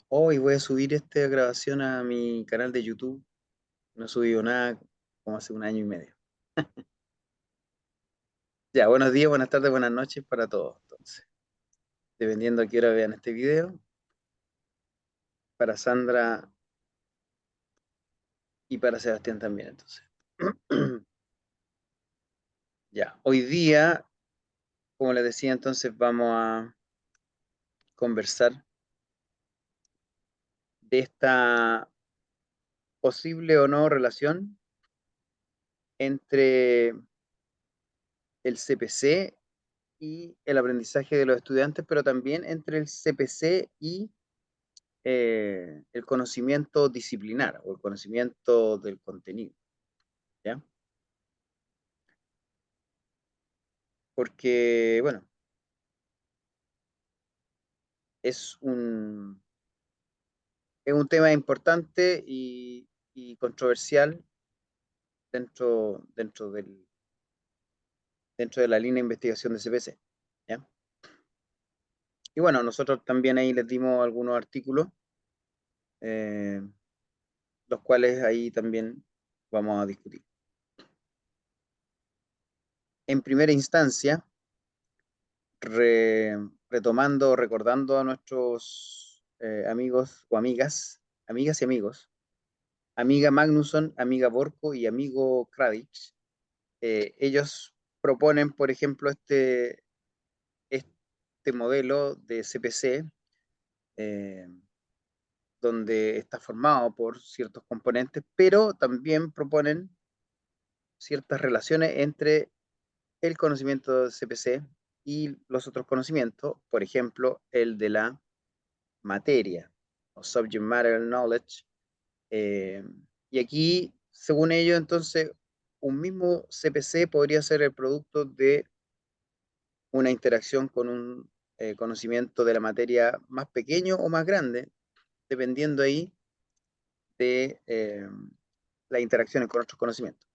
Hoy voy a subir esta grabación a mi canal de YouTube. No he subido nada como hace un año y medio. Ya, buenos días, buenas tardes, buenas noches para todos. Entonces, dependiendo a qué hora vean este video, para Sandra y para Sebastián también, entonces. Ya, hoy día, como les decía, entonces vamos a conversar de esta posible o no relación entre el CPC y el aprendizaje de los estudiantes, pero también entre el CPC y el conocimiento disciplinar o el conocimiento del contenido, ¿ya? Porque, bueno, es un, es un tema importante y controversial dentro de la línea de investigación de CPC, ¿ya? Y bueno, nosotros también ahí les dimos algunos artículos, eh, los cuales ahí también vamos a discutir. En primera instancia, retomando, recordando a nuestros amigos o amigas y amigos, amiga Magnusson, amiga Borco y amigo Kradich, ellos proponen, por ejemplo, este modelo de CPC, eh, donde está formado por ciertos componentes, pero también proponen ciertas relaciones entre el conocimiento de CPC y los otros conocimientos, por ejemplo, el de la materia o subject matter knowledge. eh, y aquí, según ellos, entonces, un mismo CPC podría ser el producto de una interacción con un conocimiento de la materia más pequeño o más grande, dependiendo ahí de las interacciones con otros conocimientos.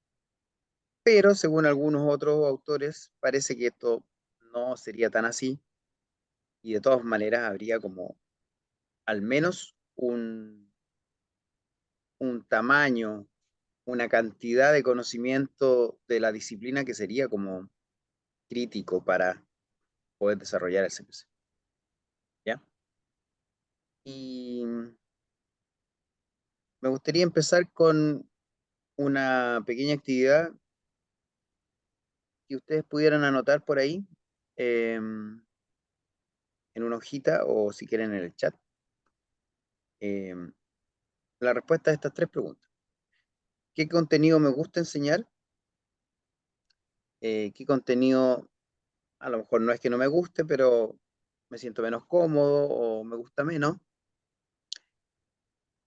Pero, según algunos otros autores, parece que esto no sería tan así y de todas maneras habría como al menos un tamaño, una cantidad de conocimiento de la disciplina que sería como crítico para poder desarrollar el CPC, ¿ya? Y me gustaría empezar con una pequeña actividad que ustedes pudieran anotar por ahí, en una hojita o si quieren en el chat, em, la respuesta a estas tres preguntas. ¿Qué contenido me gusta enseñar? ¿Qué contenido a lo mejor no es que no me guste, pero me siento menos cómodo o me gusta menos?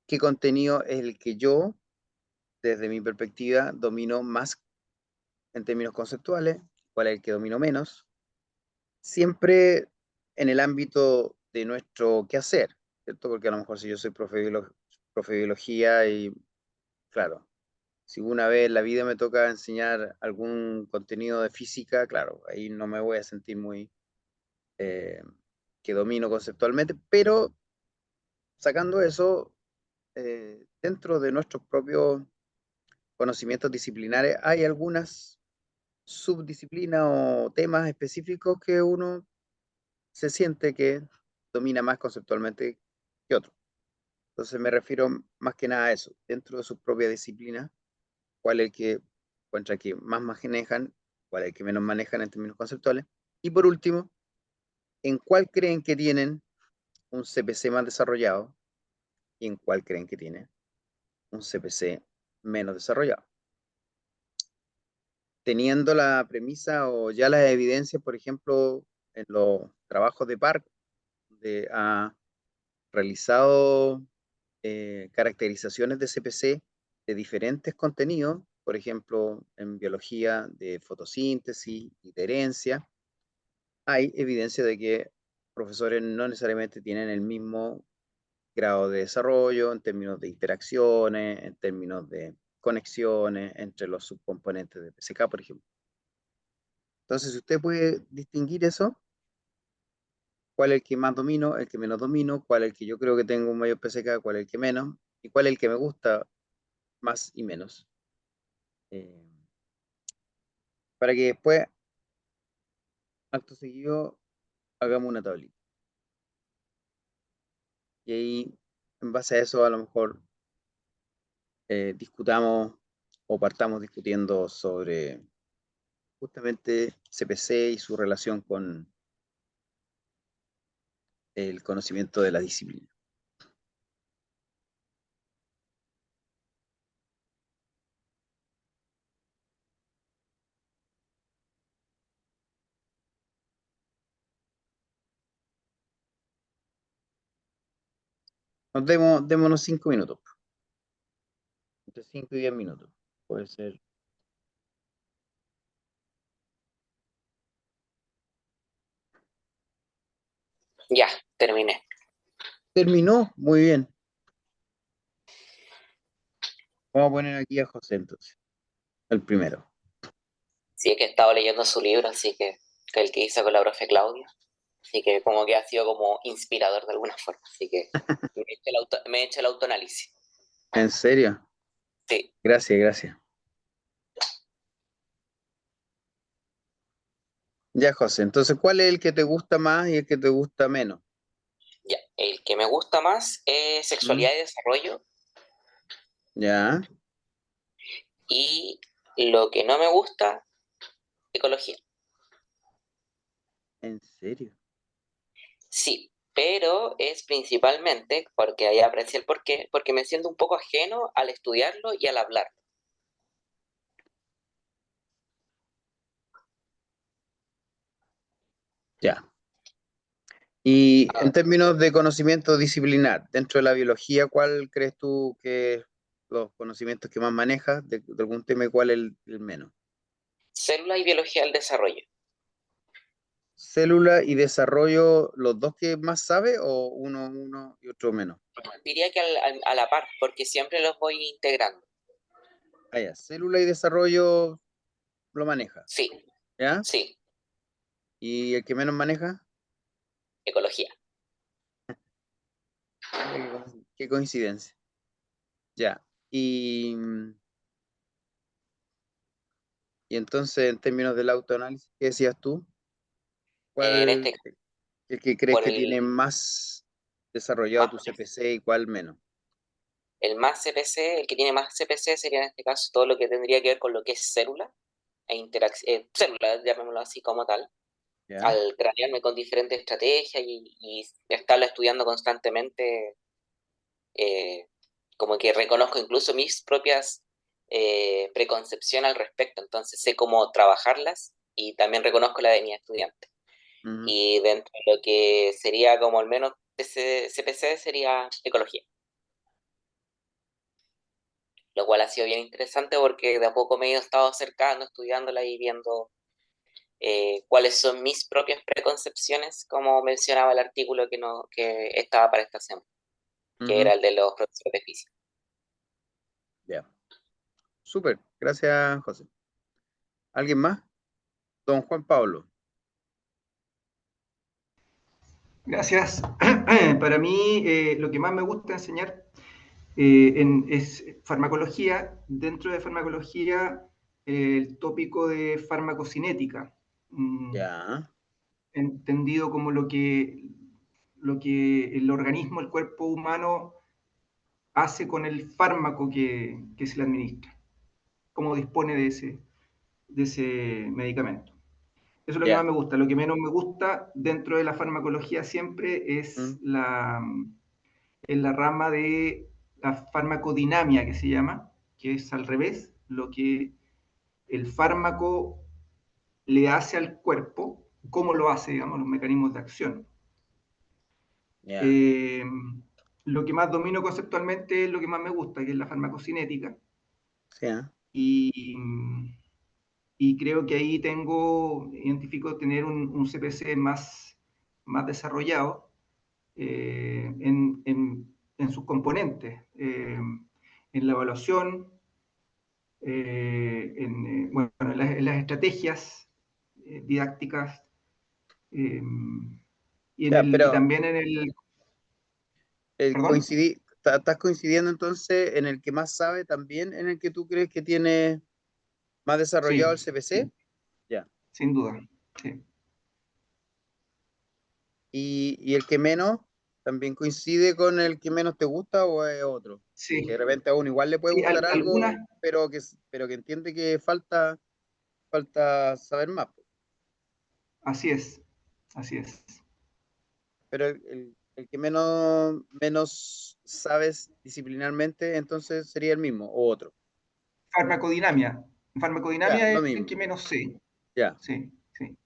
¿Qué contenido es el que yo, desde mi perspectiva, domino más en términos conceptuales? ¿Cuál es el que domino menos? Siempre en el ámbito de nuestro quehacer, ¿cierto? Porque a lo mejor si yo soy profe de biología y, claro, si una vez en la vida me toca enseñar algún contenido de física, claro, ahí no me voy a sentir muy eh, que domino conceptualmente, pero sacando eso, dentro de nuestros propios conocimientos disciplinares hay algunas subdisciplinas o temas específicos que uno se siente que domina más conceptualmente que otro. Entonces me refiero más que nada a eso, dentro de su propia disciplina, cuál es el que encuentra que más manejan, cuál es el que menos manejan en términos conceptuales. Y por último, ¿en cuál creen que tienen un CPC más desarrollado y en cuál creen que tienen un CPC menos desarrollado? Teniendo la premisa o ya las evidencias, por ejemplo, en los trabajos de PARC, de ha realizado caracterizaciones de CPC de diferentes contenidos, por ejemplo, en biología de fotosíntesis y de herencia, hay evidencia de que profesores no necesariamente tienen el mismo grado de desarrollo en términos de interacciones, en términos de conexiones entre los subcomponentes de PCK, por ejemplo. Entonces, si usted puede distinguir eso, cuál es el que más domino, el que menos domino, cuál es el que yo creo que tengo un mayor PSK, cuál es el que menos, y cuál es el que me gusta más y menos. Eh, para que después, acto seguido, hagamos una tablita. Y ahí, en base a eso, a lo mejor discutamos o partamos discutiendo sobre justamente CPC y su relación con el conocimiento de la disciplina. Démonos 5 minutos, entre 5 y 10 minutos. Puede ser. Ya, terminé. Terminó, muy bien. Vamos a poner aquí a José entonces, el primero. Sí, es que he estado leyendo su libro, así que el que hizo con la profe Claudia. Así que como que ha sido como inspirador de alguna forma. Así que me he hecho el autoanálisis. ¿En serio? Sí, Gracias, gracias. Ya, José, entonces, ¿cuál es el que te gusta más y el que te gusta menos? ya. El que me gusta más es ¿Mm? sexualidad y desarrollo. Ya, Y lo que no me gusta, ecología. ¿en serio? Sí, pero es principalmente, porque ahí aprecié el porqué, porque me siento un poco ajeno al estudiarlo y al hablar. Ya. Y Ah, en términos de conocimiento disciplinar, dentro de la biología, ¿cuál crees tú que es los conocimientos que más manejas de algún tema y cuál es el menos? célula y biología del desarrollo. ¿Célula y desarrollo, los dos que más sabe o uno y otro menos? Diría que a la par, porque siempre los voy integrando. Ah, ya, célula y desarrollo lo maneja, Sí, ¿ya? sí, ¿Y el que menos maneja? ecología. Mira qué coincidencia. Ya. Y entonces, en términos del autoanálisis, ¿qué decías tú? En este, ¿Cuál el que crees por que tiene más desarrollado más, tu CPC y cuál menos? el más CPC, el que tiene más CPC sería en este caso todo lo que tendría que ver con lo que es célula e célula, llamémoslo así como tal, ¿Ya? al cranearme con diferentes estrategias y estarlo estudiando constantemente, eh, como que reconozco incluso mis propias preconcepciones al respecto, entonces sé cómo trabajarlas y también reconozco la de mi estudiante. Ujú. Y dentro de lo que sería como al menos CPC sería ecología, lo cual ha sido bien interesante porque de a poco me he estado acercando, estudiándola y viendo cuáles son mis propias preconcepciones, como mencionaba el artículo que estaba para esta semana, que Ujú. era el de los profesores de física. Ya. Súper. Gracias, José. ¿Alguien más? Don Juan Pablo. Gracias. Para mí, lo que más me gusta enseñar es farmacología. Dentro de farmacología, el tópico de farmacocinética, Ya. entendido como lo que el organismo, el cuerpo humano, hace con el fármaco que se le administra, cómo dispone de ese medicamento. Eso es lo que más Ya. me gusta. Lo que menos me gusta dentro de la farmacología siempre Mm. en la rama de la farmacodinamia, que se llama, que es al revés, lo que el fármaco le hace al cuerpo, cómo lo hace, digamos, los mecanismos de acción. Ya. Eh, lo que más domino conceptualmente es lo que más me gusta, que es la farmacocinética, Sí, ¿ah? y, y creo que ahí identifico tener un CPC más desarrollado en sus componentes, en la evaluación, bueno, en las estrategias didácticas, eh, Ya, y pero también en el, perdón, ¿estás coincidiendo entonces en el que más sabe también en el que tú crees que tiene más desarrollado el sí, CPC? sí, Ya. sin duda, sí, ¿Y el que menos también coincide con el que menos te gusta o es otro? sí, Que de repente a uno igual le puede sí, gustar algunas, algo, pero que entiende que falta saber más. así es, así es. Pero el que menos sabes disciplinarmente, entonces sería el mismo o otro. Farmacodinamia, Ya, farmacodinamia lo es el que mismo. menos sé, Ya. sí, sí,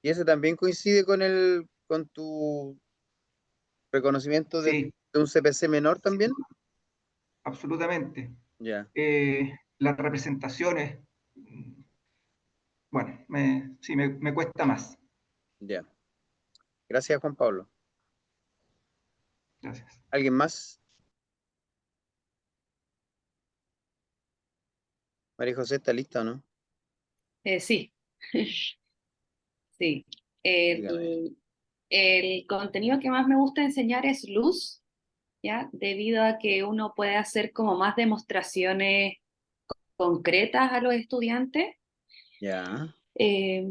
Y ese también coincide con tu reconocimiento sí, de un CPC menor sin también. duda, absolutamente. Ya, Las representaciones, bueno, sí, me cuesta más. ya. Gracias, Juan Pablo. Gracias. ¿Alguien más? María José, ¿está lista o no? Sí, sí. Dígame. El contenido que más me gusta enseñar es luz, ¿ya? Debido a que uno puede hacer como más demostraciones concretas a los estudiantes. Ya. Eh,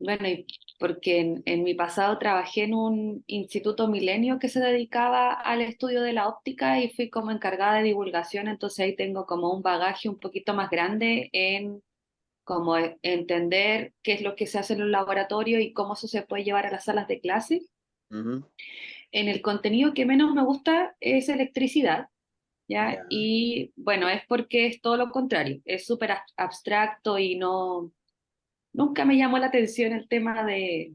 bueno, y porque en mi pasado trabajé en un instituto Milenio que se dedicaba al estudio de la óptica y fui como encargada de divulgación, entonces ahí tengo como un bagaje un poquito más grande en como entender qué es lo que se hace en los laboratorios y cómo eso se puede llevar a las salas de clase. Ujú. En el contenido que menos me gusta es electricidad, ¿ya? Ya. Y bueno, es porque es todo lo contrario, es súper abstracto y no, nunca me llamó la atención el tema de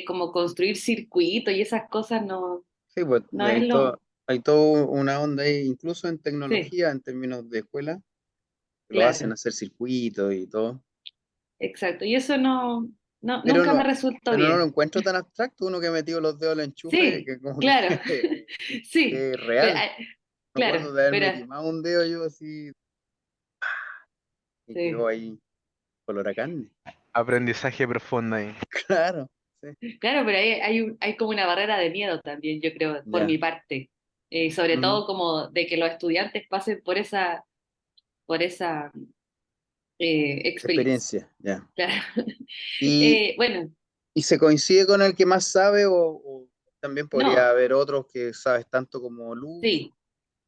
cómo construir circuitos y esas cosas, no, Sí, pues no es lo... hay todo una onda ahí, incluso en Sí, tecnología, en términos de escuela, que lo hacen claro, hacer circuitos y todo. exacto. Y eso no, no, Pero nunca me no, resultó pero no lo bien. encuentro tan abstracto, uno que ha metido los dedos al enchufe, Sí, que como que, claro, sí. que es Pero, real. Me acuerdo claro, de pero haberme quemado un dedo yo así y quedó sí, ahí color a carne. sí. Aprendizaje profundo ahí. Claro, sí. Claro, pero hay como una barrera de miedo también, yo creo, por Ya. mi parte. Sobre Ujú. todo como de que los estudiantes pasen por esa experiencia. Experiencia, ya. Claro. Y, Bueno, y se coincide con el que más sabe o también podría no, haber otros que sabes tanto como Luz. sí,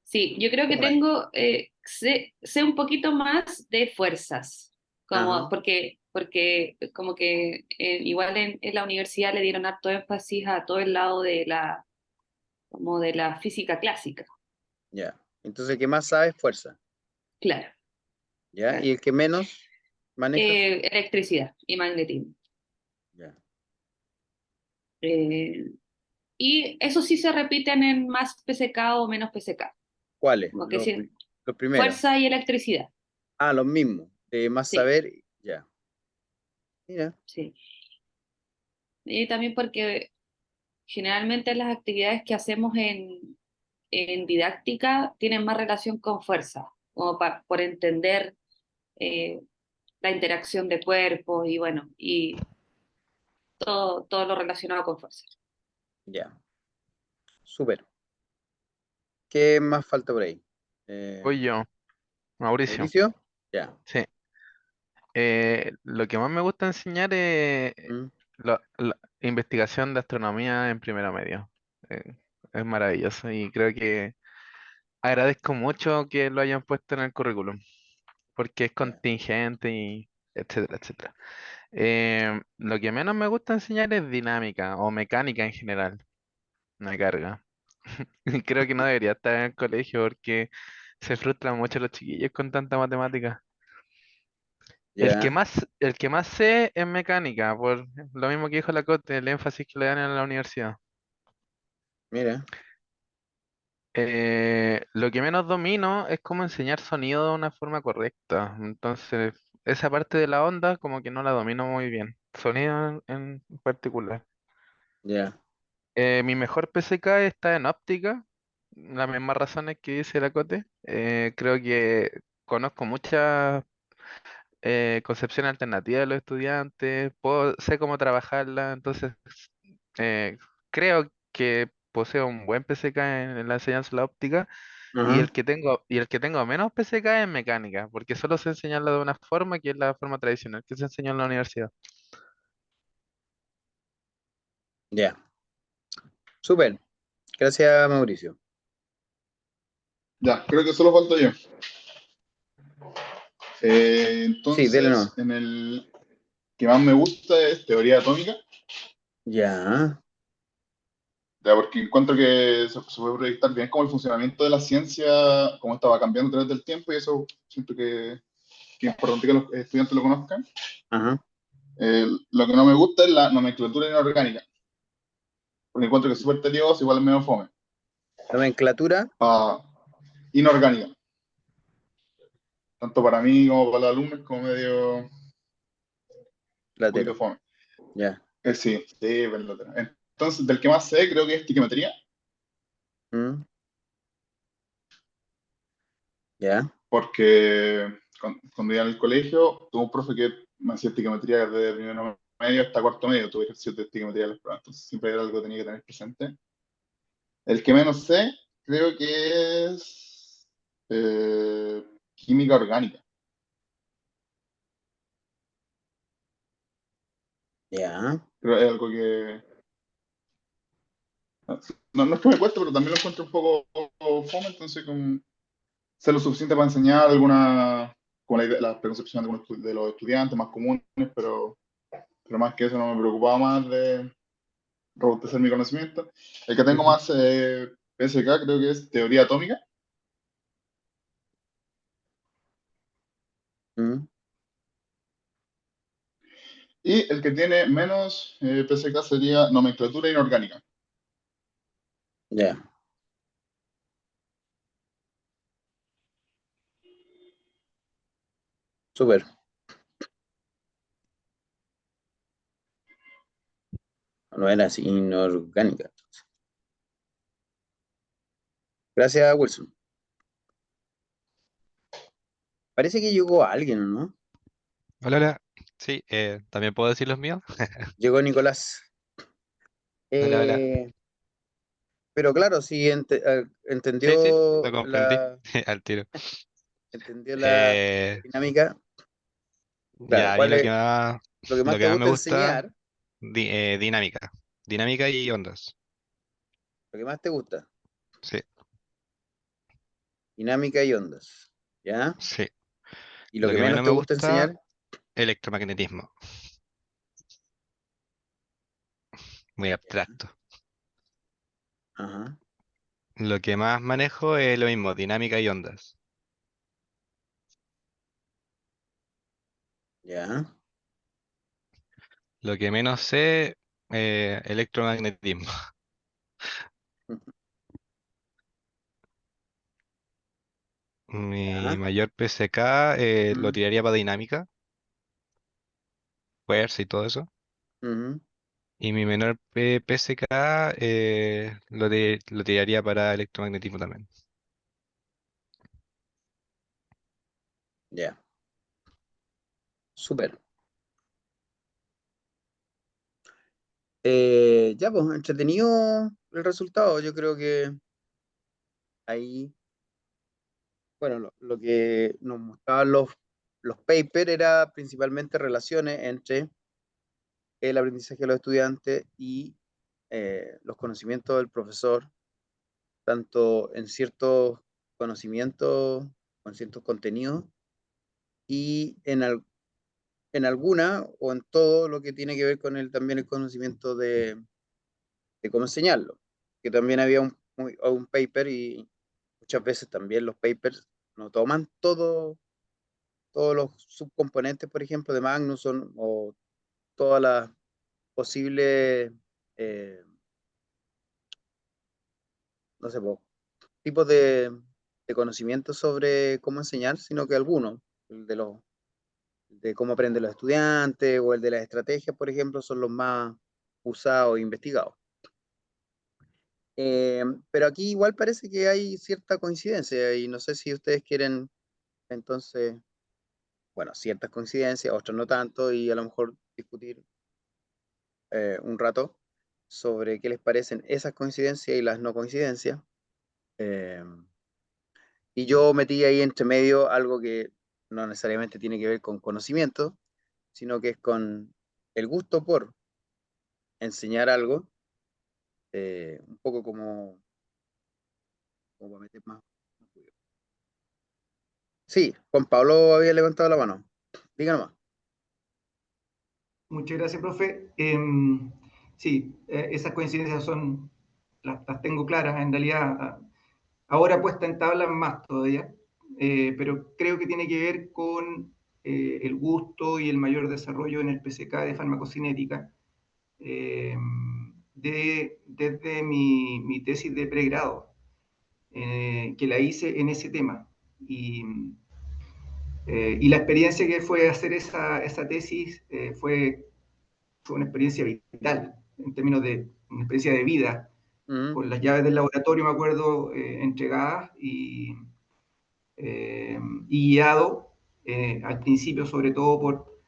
sí, yo creo que ¿Cómo es? tengo, sé un poquito más de fuerzas, como Ajá, porque como que igual en la universidad le dieron harto énfasis a todo el lado de como de la física clásica, ya. Entonces el que más sabe es fuerza, claro, ¿ya? Y claro. el que menos manejas, Electricidad y magnetismo. ya. Eh, y eso sí se repiten en más PCK o menos PCK, ¿Cuáles? como que sí, Los primeros. fuerza y electricidad, Ah, los mismos. De más sí, saber, ya. Mira, sí. Y también porque generalmente las actividades que hacemos en didáctica tienen más relación con fuerza, como por entender eh, la interacción de cuerpos y bueno, y todo lo relacionado con fuerza. ya. Súper. ¿Qué más falta por ahí? Voy yo, Mauricio. ¿Mauricio? Ya. Sí. Lo que más me gusta enseñar es Mm, la investigación de astronomía en primero medio. Eh, es maravilloso y creo que agradezco mucho que lo hayan puesto en el currículum, porque es ya. contingente y etcétera, etcétera. Lo que menos me gusta enseñar es dinámica o mecánica en general. Me carga. Creo que no debería estar en el colegio porque se frustran mucho los chiquillos con tanta matemática. Ya. El que más sé es mecánica, por lo mismo que dijo la Cote, el énfasis que le dan en la universidad. Mira. Lo que menos domino es cómo enseñar sonido de una forma correcta. Entonces, esa parte de la onda como que no la domino muy bien. Sonido en particular. Ya. Mi mejor PCK está en óptica, las mismas razones que dice la Cote. Creo que conozco muchas concepción alternativa de los estudiantes, sé cómo trabajarla, entonces eh, creo que poseo un buen PCK en la enseñanza de la óptica Ajá, y el que tengo menos PCK es en mecánica, porque solo sé enseñarla de una forma que es la forma tradicional que se enseña en la universidad. ya. Súper. Gracias, Mauricio. Ya, creo que solo falto yo. Sí, dele Entonces, no. en el que más me gusta es teoría atómica, Ya. ya porque encuentro que se puede proyectar bien como el funcionamiento de la ciencia, cómo estaba cambiando a través del tiempo, y eso siento que es importante que los estudiantes lo conozcan. Ajá. Lo que no me gusta es la nomenclatura inorgánica, porque encuentro que es súper tedioso, igual es medio fome. Nomenclatura Ah, inorgánica, tanto para mí como para los alumnos, como medio un poquito latero. fome. Ya. Sí, sí, verdad. Entonces, del que más sé, creo que es estiquiometría, Mm, ya. porque cuando iba en el colegio, tuve un profe que me hacía estiquiometría desde primero medio hasta cuarto medio, tuve ejercicios de estiquiometría de las pruebas, entonces siempre era algo que tenía que tener presente. El que menos sé, creo que es química orgánica. Ya. Creo que es algo que no es que me cueste, pero también lo encuentro un poco fome, entonces sé lo suficiente para enseñar alguna, con la preconcepción de, de los estudiantes más comunes, pero más que eso no me preocupaba más de robustecer mi conocimiento. El que tengo Ujú, más PSK creo que es teoría atómica, mm, y el que tiene menos PSK sería nomenclatura inorgánica. ya. Súper. No era así inorgánica. Gracias, Wilson. Parece que llegó alguien, ¿no? Hola, hola. Sí, también puedo decir los míos. Llegó Nicolás. Hola, hola. Eh, pero claro, sí Sí, sí, lo comprendí la, al tiro. entendió la Eh, dinámica. Claro, ya, a mí ¿cuál es lo que lo más que te más me gusta gusta, enseñar? dinámica. Dinámica y ondas. Lo que más te gusta, Sí, dinámica y ondas. ¿Ya? sí. ¿Y lo Lo que que menos menos te me gusta gusta, enseñar? electromagnetismo. Muy abstracto. Ajá, Lo que más manejo es lo mismo, dinámica y ondas. ya. Lo que menos sé, electromagnetismo. Mi Ya. mayor PSK lo Mm, tiraría para dinámica, fuerza y todo eso. ujú, Y mi menor PSK lo tiraría para electromagnetismo también. ya. Súper. Ya, pues, entretenido el resultado. Yo creo que ahí, bueno, lo que nos mostraban los papers era principalmente relaciones entre el aprendizaje de los estudiantes y los conocimientos del profesor, tanto en ciertos conocimientos o en ciertos contenidos y en alguna o en todo lo que tiene que ver con también el conocimiento de cómo enseñarlo. Que también había un paper y muchas veces también los papers no toman todos los subcomponentes, por ejemplo, de Magnuson o todas las posibles, eh, no sé, tipos de conocimientos sobre cómo enseñar, sino que algunos, el de cómo aprenden los estudiantes o el de las estrategias, por ejemplo, son los más usados e investigados. Pero aquí igual parece que hay cierta coincidencia y no sé si ustedes quieren entonces, bueno, ciertas coincidencias, otras no tanto, y a lo mejor discutir un rato sobre qué les parecen esas coincidencias y las no coincidencias. Eh, y yo metí ahí entre medio algo que no necesariamente tiene que ver con conocimiento, sino que es con el gusto por enseñar algo, un poco como para meter más. Sí, Juan Pablo había levantado la mano. Diga nomás. Muchas gracias, profe. Sí, esas coincidencias las tengo claras, en realidad, ahora puesta en tabla más todavía, pero creo que tiene que ver con el gusto y el mayor desarrollo en el PCK de farmacocinética, desde mi tesis de pregrado, que la hice en ese tema. Y la experiencia que fue hacer esa tesis fue una experiencia vital, en términos de una experiencia de vida, Mm, con las llaves del laboratorio, me acuerdo, entregadas y guiado al principio, sobre todo por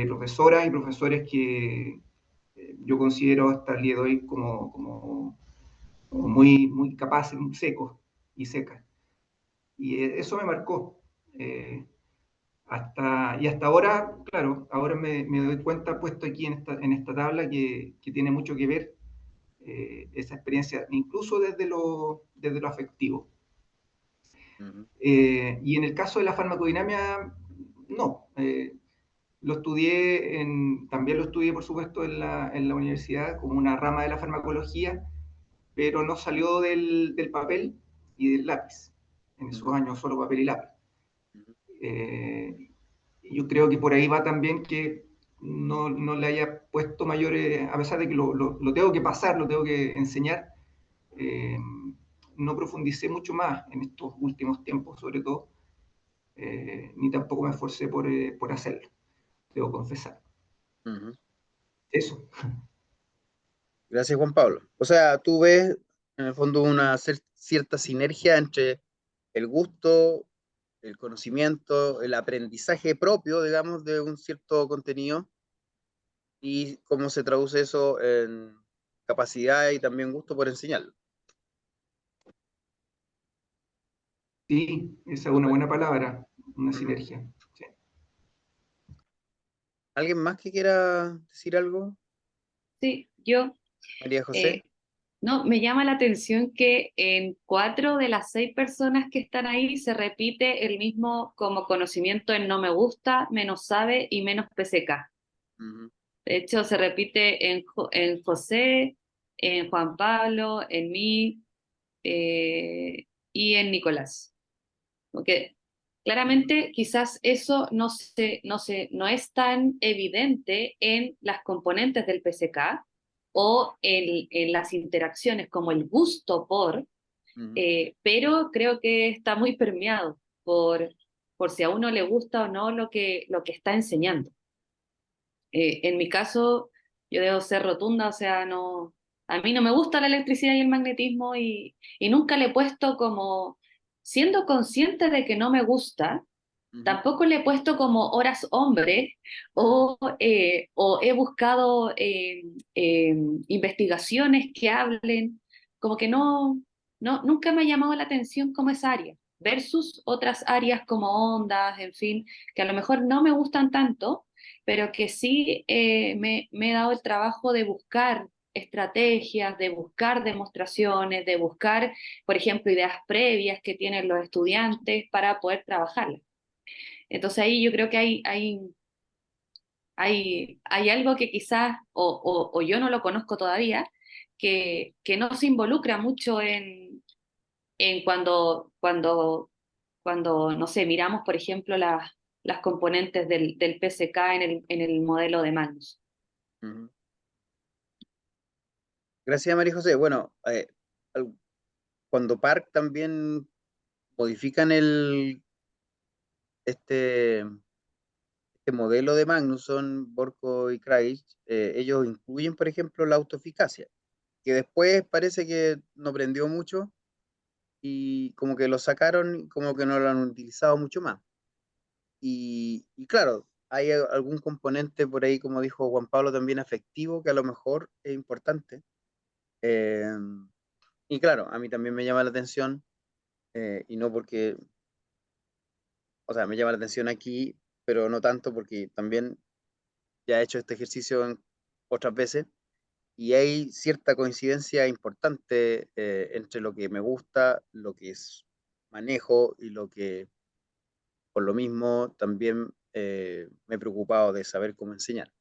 profesoras y profesores que yo considero hasta el día de hoy como muy capaces, muy secos y secas. Y eso me marcó. Eh, hasta ahora, claro, ahora me doy cuenta, puesto aquí en esta tabla, que tiene mucho que ver esa experiencia, incluso desde lo afectivo. ujú, Y en el caso de la farmacodinámica, no. También lo estudié, por supuesto, en la universidad como una rama de la farmacología, pero no salió del papel y del lápiz. En esos ujú, años solo papel y lápiz. ujú, Eh, yo creo que por ahí va también que no le haya puesto mayores, a pesar de que lo tengo que pasar, lo tengo que enseñar, eh, no profundicé mucho más en estos últimos tiempos, sobre todo, ni tampoco me esforcé por hacerlo, debo confesar. ujú. Eso. Gracias, Juan Pablo. O sea, tú ves en el fondo una cierta sinergia entre el gusto, el conocimiento, el aprendizaje propio, digamos, de un cierto contenido y cómo se traduce eso en capacidad y también gusto por enseñarlo. Sí, esa es una Súper. buena palabra, una Ujú. sinergia. Sí. ¿Alguien más que quiera decir algo? Sí, yo. María eh, José. no, me llama la atención que en 4 de las 6 personas que están ahí se repite el mismo como conocimiento en no me gusta, menos sabe y menos PCK. Ujú, De hecho, se repite en José, en Juan Pablo, en mí y en Nicolás. Porque ujú, claramente quizás eso no es tan evidente en las componentes del PCK o en las interacciones como el gusto por, ujú, pero creo que está muy permeado por si a uno le gusta o no lo que está enseñando. En mi caso, yo debo ser rotunda, o sea, no, a mí no me gusta la electricidad y el magnetismo y nunca le he puesto como, siendo consciente de que no me gusta, ujú, tampoco le he puesto como horas hombre ujú, o he buscado investigaciones que hablen, como que nunca me ha llamado la atención como esa área, versus otras áreas como ondas, en fin, que a lo mejor no me gustan tanto, pero que sí me he dado el trabajo de buscar estrategias, de buscar demostraciones, de buscar, por ejemplo, ideas previas que tienen los estudiantes para poder trabajarlas. Entonces ahí yo creo que hay algo que quizás, o yo no lo conozco todavía, que no se involucra mucho en cuando, no sé, miramos, por ejemplo, las componentes del PCK en el modelo de Magnus. ujú. Gracias, María José. Bueno, al- cuando Park también modifican este, este modelo de Magnusson, Borko y Kreis, ellos incluyen, por ejemplo, la autoeficacia, que después parece que no prendió mucho y como que lo sacaron, y como que no lo han utilizado mucho más. y claro, hay algún componente por ahí, como dijo Juan Pablo, también afectivo, que a lo mejor es importante. Eh, y claro, a mí también me llama la atención, y no porque, o sea, me llama la atención aquí, pero no tanto porque también ya he hecho este ejercicio otras veces y hay cierta coincidencia importante entre lo que me gusta, lo que es manejo y lo que por lo mismo también me he preocupado de saber cómo enseñar.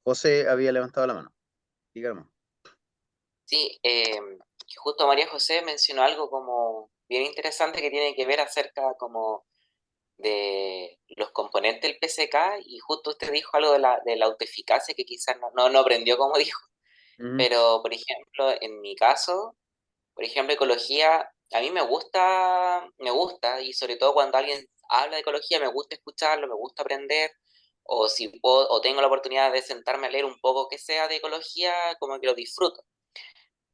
José había levantado la mano, dígame. Sí, que justo María José mencionó algo como bien interesante que tiene que ver acerca como de los componentes del PCK y justo usted dijo algo de la autoeficacia que quizás no aprendió como dijo, Ujú, pero por ejemplo, en mi caso, por ejemplo, ecología, a mí me gusta y sobre todo cuando alguien habla de ecología, me gusta escucharlo, me gusta aprender, o si puedo, o tengo la oportunidad de sentarme a leer un poco que sea de ecología, como que lo disfruto.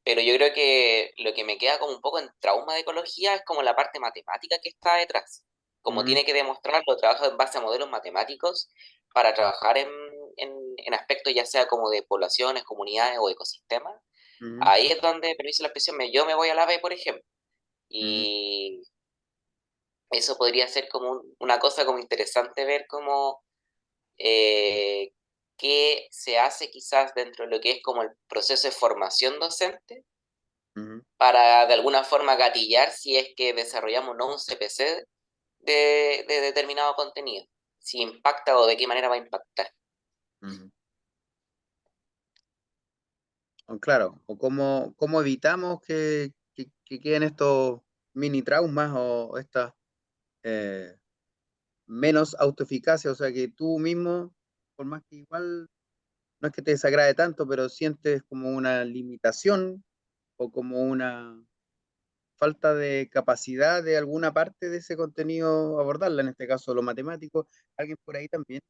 Pero yo creo que lo que me queda como un poco en trauma de ecología es como la parte matemática que está detrás. Como ujú, tiene que demostrarlo, trabajo en base a modelos matemáticos para trabajar en aspectos ya sea como de poblaciones, comunidades o ecosistemas. ujú, Ahí es donde, permiso la expresión, yo me voy a la B, por ejemplo. ujú, Y eso podría ser como una cosa como interesante ver cómo eh, qué se hace quizás dentro de lo que es como el proceso de formación docente ujú, para de alguna forma gatillar si es que desarrollamos no un CPC de determinado contenido, si impacta o de qué manera va a impactar. ujú. O claro, o cómo evitamos que queden estos mini traumas o estas eh, menos autoeficacia, o sea que tú mismo, por más que igual no es que te desagrade tanto, pero sientes como una limitación o como una falta de capacidad de alguna parte de ese contenido abordarla, en este caso lo matemático. Alguien por ahí también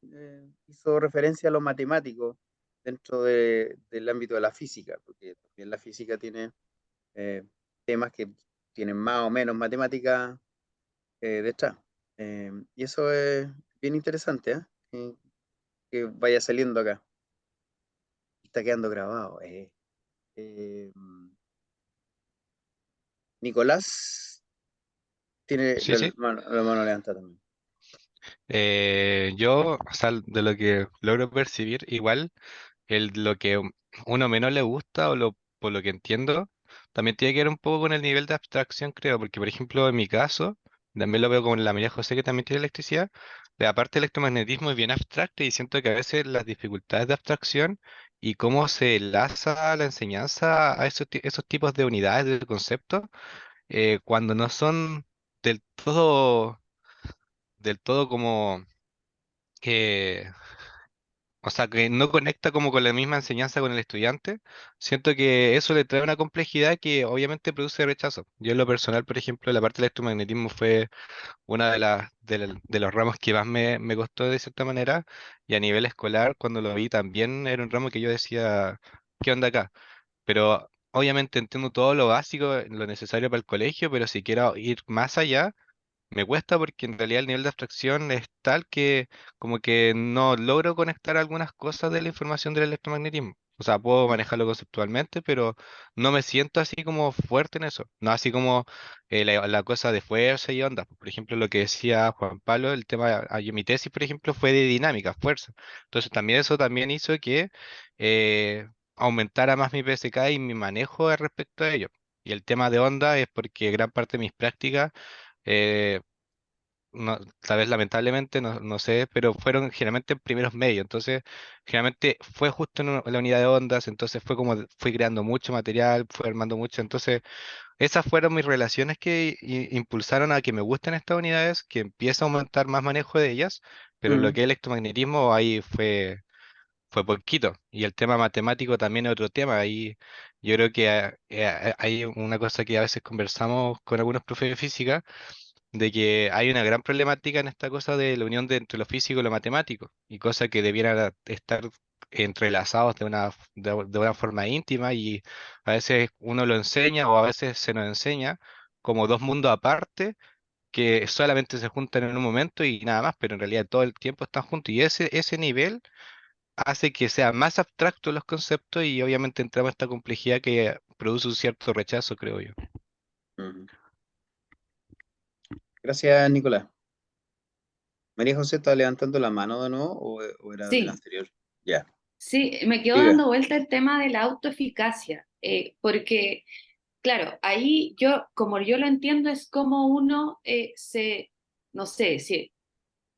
hizo referencia a lo matemático dentro del ámbito de la física, porque también la física tiene eh, temas que tienen más o menos matemática detrás. Y eso es bien interesante, ¿eh? Que vaya saliendo acá. Está quedando grabado. Eh, Nicolás tiene Sí, sí. la mano levantada también. Yo, o sea, de lo que logro percibir, igual, lo que uno menos le gusta por lo que entiendo, también tiene que ver un poco con el nivel de abstracción, creo, porque por ejemplo, en mi caso, también lo veo con la María José que también tiene electricidad, la parte del electromagnetismo es bien abstracta y siento que a veces las dificultades de abstracción y cómo se enlaza la enseñanza a esos tipos de unidades, de conceptos, cuando no son del todo, del todo como que, o sea, que no conecta como con la misma enseñanza con el estudiante, siento que eso le trae una complejidad que obviamente produce rechazo. Yo en lo personal, por ejemplo, la parte del electromagnetismo fue una de los ramos que más me costó de cierta manera, y a nivel escolar, cuando lo vi también era un ramo que yo decía, ¿qué onda acá? Pero obviamente entiendo todo lo básico, lo necesario para el colegio, pero si quiero ir más allá, me cuesta porque en realidad el nivel de abstracción es tal que como que no logro conectar algunas cosas de la información del electromagnetismo. O sea, puedo Mm, manejarlo conceptualmente, pero no me siento así como fuerte en eso. No así como la cosa de fuerza y onda. Por ejemplo, lo que decía Juan Pablo, el tema, mi tesis, por ejemplo, fue de dinámica, fuerza. Entonces también eso también hizo que aumentara más mi PSK y mi manejo respecto a ello. Y el tema de onda es porque gran parte de mis prácticas eh, no, tal vez lamentablemente, no sé, pero fueron generalmente en primeros medios, entonces generalmente fue justo en la unidad de ondas, entonces fue como fui creando mucho material, fui armando mucho, entonces esas fueron mis relaciones que impulsaron a que me gusten estas unidades, que empiece a aumentar más manejo de ellas, pero lo mm, que es electromagnetismo ahí fue poquito, y el tema matemático también es otro tema, ahí yo creo que hay una cosa que a veces conversamos con algunos profes de física, de que hay una gran problemática en esta cosa de la unión entre lo físico y lo matemático, y cosa que debieran estar entrelazados de una forma íntima, y a veces uno lo enseña o a veces se nos enseña como dos mundos aparte que solamente se juntan en un momento y nada más, pero en realidad todo el tiempo están juntos y ese nivel hace que sea más abstracto los conceptos y obviamente entramos a esta complejidad que produce un cierto rechazo, creo yo. Ujú. Gracias, Nicolás. María José está levantando la mano de nuevo o era del Sí, anterior. Ya, sí, me quedó diga. dando vuelta el tema de la autoeficacia, porque, claro, ahí yo, como yo lo entiendo, es como uno no sé, si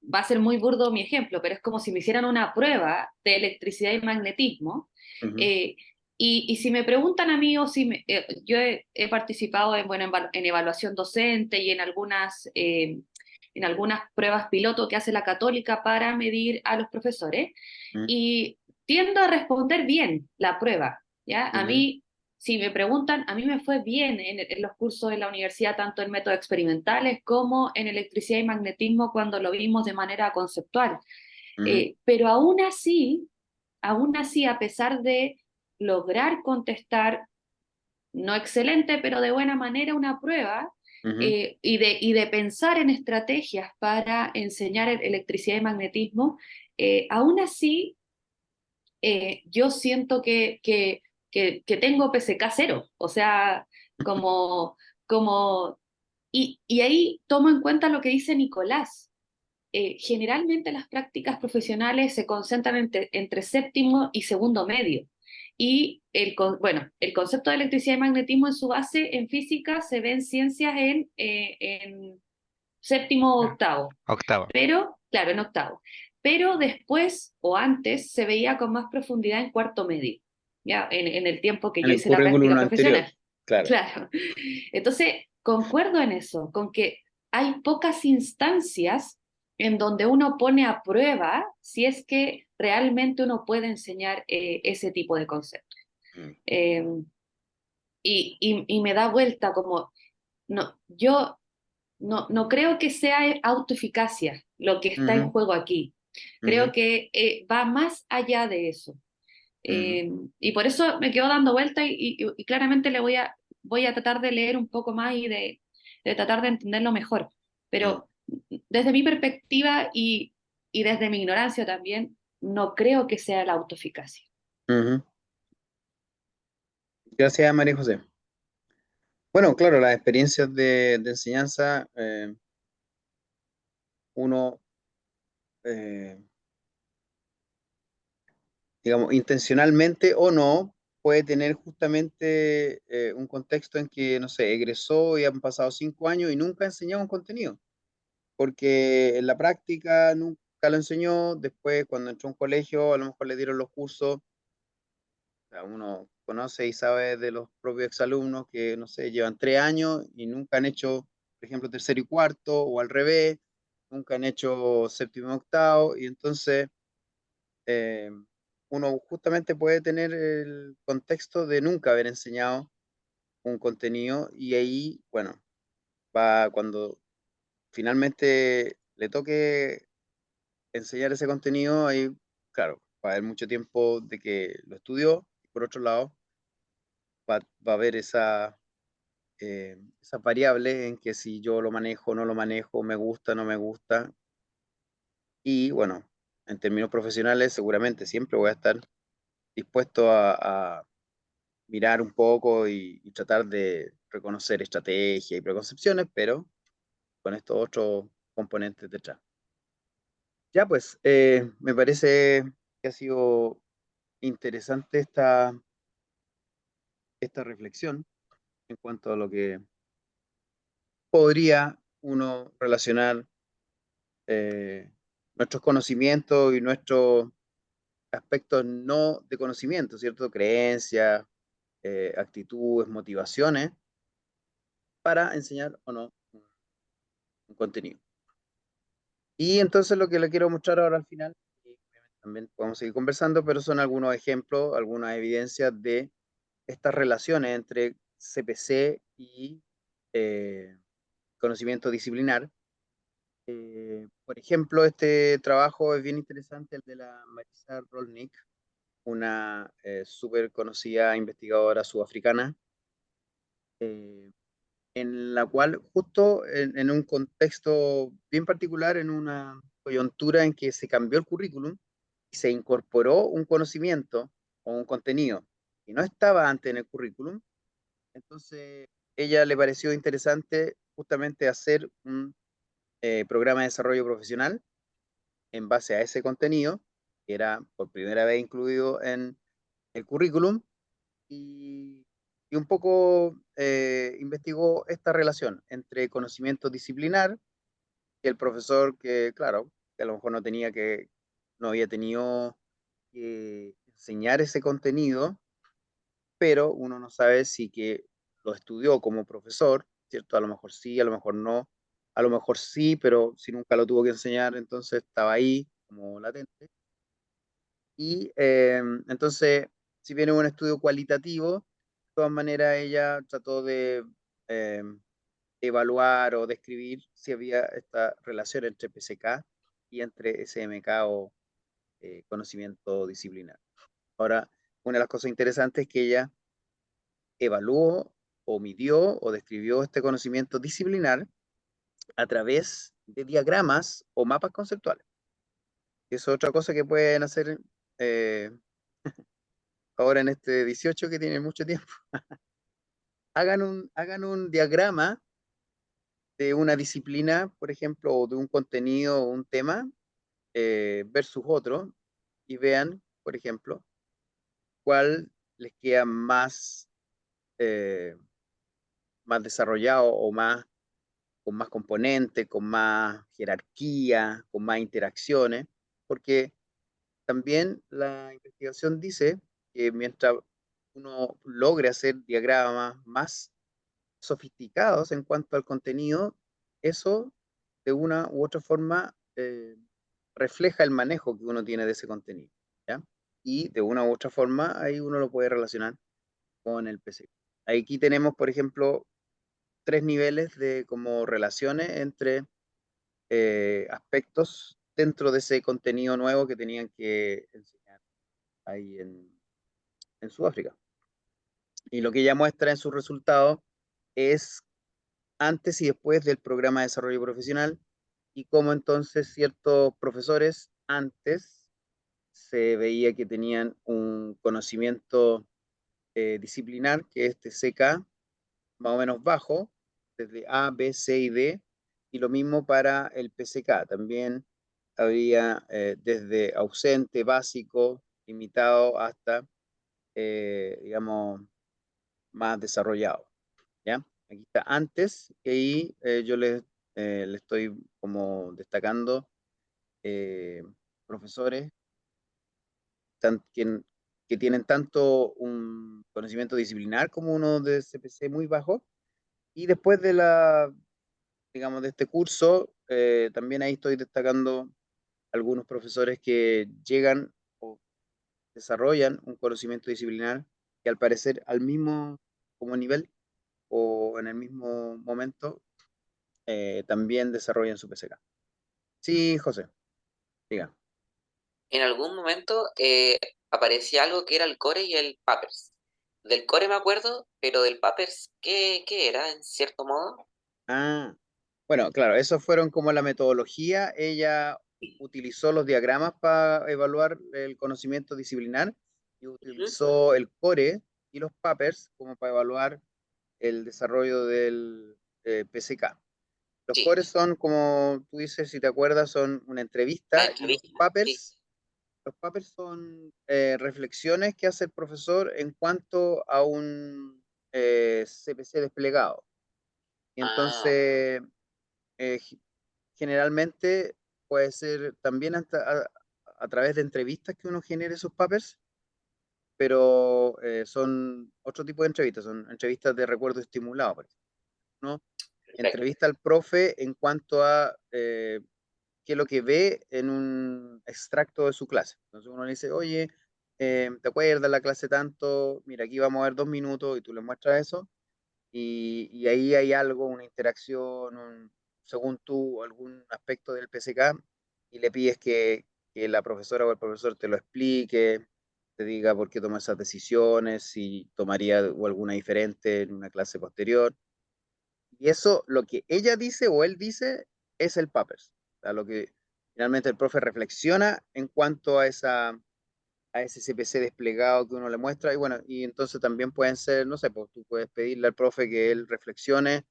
va a ser muy burdo mi ejemplo, pero es como si me hicieran una prueba de electricidad y magnetismo. Ujú, eh, y si me preguntan a mí o si yo he participado bueno, en evaluación docente y en algunas pruebas piloto que hace la Católica para medir a los profesores ujú, y tiendo a responder bien la prueba, ¿ya? A ujú, mí, si me preguntan, a mí me fue bien en los cursos de la universidad, tanto en métodos experimentales como en electricidad y magnetismo cuando lo vimos de manera conceptual. ujú, Pero aún así, a pesar de lograr contestar, no excelente, pero de buena manera una prueba, ujú, y de pensar en estrategias para enseñar electricidad y magnetismo, aún así yo siento que tengo PSK cero, o sea, como, como, y ahí tomo en cuenta lo que dice Nicolás. Generalmente las prácticas profesionales se concentran entre séptimo y segundo medio. Y bueno, el concepto de electricidad y magnetismo en su base en física se ve en ciencias en séptimo o octavo, Octava. pero, claro, en octavo. Pero después o antes se veía con más profundidad en cuarto medio, ya, en el tiempo que en yo el hice la currículum práctica anterior, profesional. claro. Claro. Entonces, concuerdo en eso, con que hay pocas instancias en donde uno pone a prueba si es que realmente uno puede enseñar ese tipo de conceptos. Mm, Eh, y me da vuelta como, no, yo no creo que sea autoeficacia lo que está en ujú, juego aquí. ujú, Creo que va más allá de eso. ujú, Y por eso me quedo dando vuelta y claramente voy a tratar de leer un poco más y de tratar de entenderlo mejor. mm, Pero desde mi perspectiva y desde mi ignorancia también, no creo que sea la autoeficacia. ujú. Gracias, María José. Bueno, claro, las experiencias de enseñanza, uno, eh, digamos, intencionalmente o no, puede tener justamente un contexto en que, no sé, egresó y han pasado 5 años y nunca ha enseñado un contenido, porque en la práctica nunca lo enseñó, después cuando entró a un colegio a lo mejor le dieron los cursos, o sea, uno conoce y sabe de los propios exalumnos que, no sé, llevan 3 años y nunca han hecho, por ejemplo, tercero y cuarto, o al revés, nunca han hecho séptimo y octavo, y entonces eh, uno justamente puede tener el contexto de nunca haber enseñado un contenido y ahí, bueno, va cuando finalmente le toque enseñar ese contenido, ahí, claro, va a haber mucho tiempo de que lo estudió, y por otro lado, va a haber esa variable en que si yo lo manejo, no lo manejo, me gusta, no me gusta, y bueno, en términos profesionales seguramente siempre voy a estar dispuesto a mirar un poco y tratar de reconocer estrategias y preconcepciones, pero con estos otros componentes detrás. Ya pues, me parece que ha sido interesante esta reflexión en cuanto a lo que podría uno relacionar nuestros conocimientos y nuestros aspectos no de conocimiento, ¿cierto? Creencias, actitudes, motivaciones para enseñar o no un contenido. Y entonces lo que le quiero mostrar ahora al final, y también podemos seguir conversando, pero son algunos ejemplos, algunas evidencias de estas relaciones entre CPC y eh, conocimiento disciplinar. Por ejemplo, este trabajo es bien interesante, el de la Marisa Rolnick, una súper conocida investigadora sudafricana, eh, en la cual justo en un contexto bien particular, en una coyuntura en que se cambió el currículum y se incorporó un conocimiento o un contenido que no estaba antes en el currículum, entonces ella le pareció interesante justamente hacer un programa de desarrollo profesional en base a ese contenido, que era por primera vez incluido en el currículum, y, y un poco investigó esta relación entre conocimiento disciplinar y el profesor que, claro, que a lo mejor no había tenido que enseñar ese contenido, pero uno no sabe si que lo estudió como profesor, ¿cierto? A lo mejor sí, a lo mejor no, a lo mejor sí, pero si nunca lo tuvo que enseñar, entonces estaba ahí como latente. Y entonces, si bien es un estudio cualitativo, de todas maneras ella trató de eh, evaluar o describir si había esta relación entre PCK y entre SMK o conocimiento disciplinar. Ahora, una de las cosas interesantes es que ella evaluó o midió o describió este conocimiento disciplinar a través de diagramas o mapas conceptuales. Eso es otra cosa que pueden hacer eh, ahora en este 18 que tiene mucho tiempo. Hagan un diagrama de una disciplina, por ejemplo, o de un contenido o un tema versus otro y vean, por ejemplo, cuál les queda eh, más desarrollado o con más componentes, con más jerarquía, con más interacciones, porque también la investigación dice que mientras uno logre hacer diagramas más sofisticados en cuanto al contenido, eso de una u otra forma refleja el manejo que uno tiene de ese contenido, ¿ya? Y de una u otra forma ahí uno lo puede relacionar con el PC. Aquí tenemos, por ejemplo, tres niveles de como relaciones entre aspectos dentro de ese contenido nuevo que tenían que enseñar ahí en Sudáfrica. Y lo que ella muestra en sus resultados es antes y después del programa de desarrollo profesional y cómo entonces ciertos profesores antes se veía que tenían un conocimiento disciplinar, que es TCK, más o menos bajo, desde A, B, C y D, y lo mismo para el PCK. También habría desde ausente, básico, limitado, hasta, digamos, más desarrollado. ¿Ya? Aquí está antes, y ahí yo le estoy como destacando eh, profesores que, que tienen tanto un conocimiento disciplinar como uno de CPC muy bajo, y después de digamos, de este curso, también ahí estoy destacando algunos profesores que llegan o desarrollan un conocimiento disciplinar que al parecer al mismo como nivel o en el mismo momento también desarrollan su PCK. Sí, José, diga. En algún momento aparecía algo que era el core y el Papers. Del core me acuerdo, pero del Papers, ¿qué era en cierto modo? Ah, bueno, claro, esos fueron como la metodología. Ella utilizó los diagramas para evaluar el conocimiento disciplinar y Ujú. utilizó el core y los papers como para evaluar el desarrollo del PCK. Los Sí, cores son, como tú dices, si te acuerdas, son una la entrevista y entrevista, sí. los papers son reflexiones que hace el profesor en cuanto a un CPC desplegado. Y Ah, entonces, eh, generalmente puede ser también a través de entrevistas que uno genere esos papers, pero son otro tipo de entrevistas, son entrevistas de recuerdo estimulado, por ejemplo, ¿no? perfecto. Entrevista al profe en cuanto a qué es lo que ve en un extracto de su clase. Entonces uno le dice, oye, ¿te acuerdas la clase tanto? Mira, aquí vamos a ver 2 minutos y tú le muestras eso y ahí hay algo, una interacción, según tú, algún aspecto del PCK y le pides que la profesora o el profesor te lo explique, te diga por qué toma esas decisiones, si tomaría o alguna diferente en una clase posterior. Y eso, lo que ella dice o él dice, es el papers. O sea, lo que finalmente el profe reflexiona en cuanto a ese CPC desplegado que uno le muestra. Y bueno, y entonces también pueden ser, no sé, pues tú puedes pedirle al profe que él reflexione,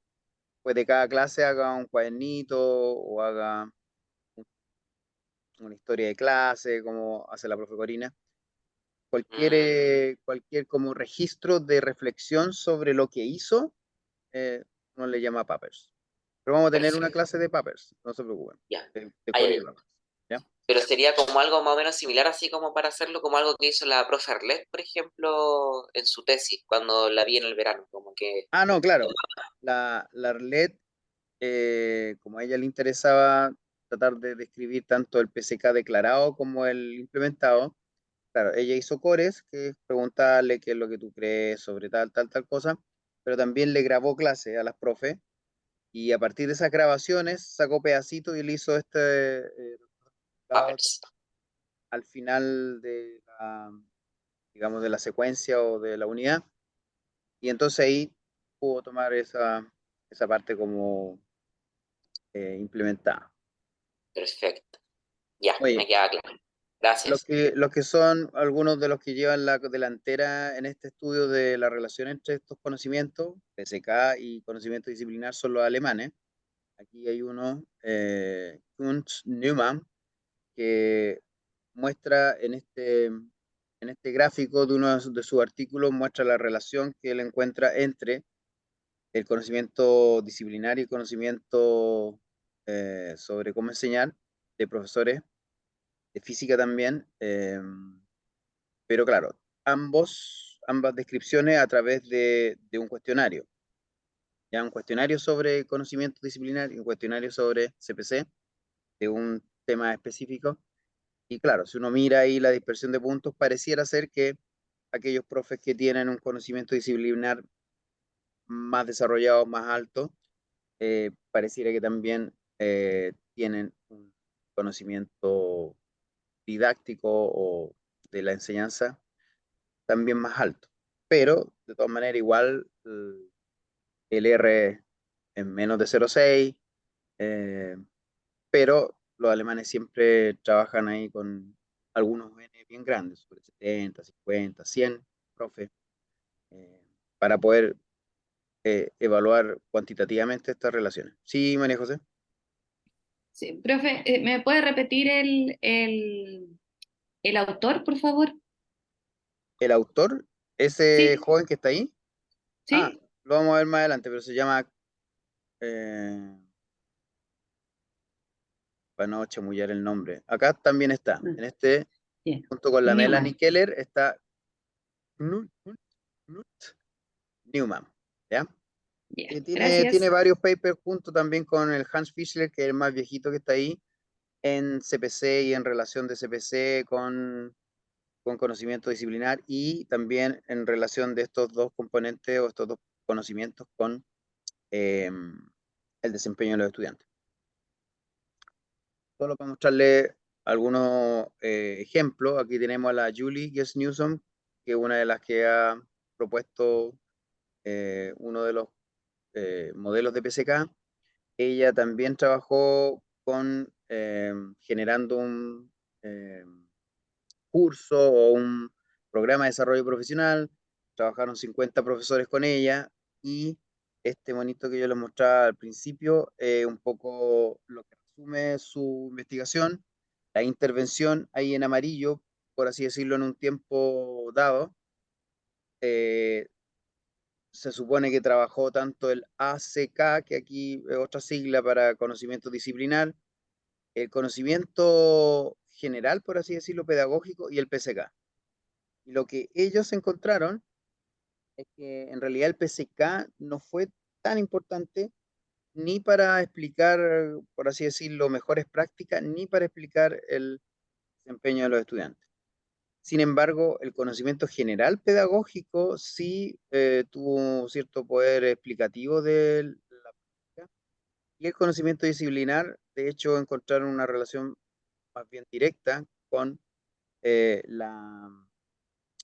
pues de cada clase haga un cuadernito o haga una historia de clase, como hace la profe Corina. Cualquier como registro de reflexión sobre lo que hizo, uno le llama papers. Pero vamos a tener una Perfecto, clase de papers, no se preocupen, ya. de Ay, código ay, de papers. ¿Ya? pero sería como algo más o menos similar, así como para hacerlo como algo que hizo la profe Arlet, por ejemplo, en su tesis, cuando la vi en el verano, como que... Ah, no, claro. La Arlet, como a ella le interesaba tratar de describir tanto el PCK declarado como el implementado, claro, ella hizo cores, que es preguntarle qué es lo que tú crees sobre tal cosa, pero también le grabó clase a las profes y a partir de esas grabaciones sacó pedacitos y le hizo Papers. al final de digamos, de la secuencia o de la unidad. Y entonces ahí pudo tomar esa parte como implementada. Perfecto. Ya, Oye, me queda claro. Gracias. los que son algunos de los que llevan la delantera en este estudio de la relación entre estos conocimientos, PSK y conocimiento disciplinar, son los alemanes. Aquí hay uno, Kunz Neumann, que muestra en este gráfico de uno de sus artículos, muestra la relación que él encuentra entre el conocimiento disciplinario y conocimiento sobre cómo enseñar de profesores de física también, pero claro, ambas descripciones a través de un cuestionario, ya un cuestionario sobre conocimiento disciplinario y un cuestionario sobre CPC de un tema específico. Y claro, si uno mira ahí la dispersión de puntos, pareciera ser que aquellos profes que tienen un conocimiento disciplinar más desarrollado, más alto, pareciera que también tienen un conocimiento didáctico o de la enseñanza también más alto. Pero, de todas maneras, igual el R es menos de 0,6, eh, pero los alemanes siempre trabajan ahí con algunos N bien grandes, sobre 70, 50, 100 profe, eh, para poder evaluar cuantitativamente estas relaciones. Sí, María José. Sí, profe, ¿me puede repetir el autor, por favor? El autor, ese Sí, joven que está ahí, ah, sí. lo vamos a ver más adelante, pero se llama, eh, para no chamullar el nombre, acá también está, Ah, en este, bien. junto con la Melanie Newman. Keller, está Knut Newman, ¿ya? Bien, Que tiene gracias. varios papers junto también con el Hans Fischler, que es el más viejito que está ahí, en CPC y en relación de CPC con conocimiento disciplinar y también en relación de estos dos componentes o estos dos conocimientos con eh, el desempeño de los estudiantes. Solo para mostrarle algunos ejemplos, aquí tenemos a la Julie Guest Newsom, que es una de las que ha propuesto uno de los modelos de PCK. Ella también trabajó con generando un curso o un programa de desarrollo profesional. Trabajaron 50 profesores con ella y este monito que yo les mostraba al principio, un poco lo que resume su investigación, la intervención ahí en amarillo, por así decirlo, en un tiempo dado. eh, Se supone que trabajó tanto el ACK, que aquí es otra sigla para conocimiento disciplinar, el conocimiento general, por así decirlo, pedagógico y el PCK. Y lo que ellos encontraron es que en realidad el PCK no fue tan importante ni para explicar, por así decirlo, mejores prácticas, ni para explicar el desempeño de los estudiantes. Sin embargo, el conocimiento general pedagógico sí tuvo cierto poder explicativo de la práctica y el conocimiento disciplinar, de hecho, encontraron una relación más bien directa con eh, la,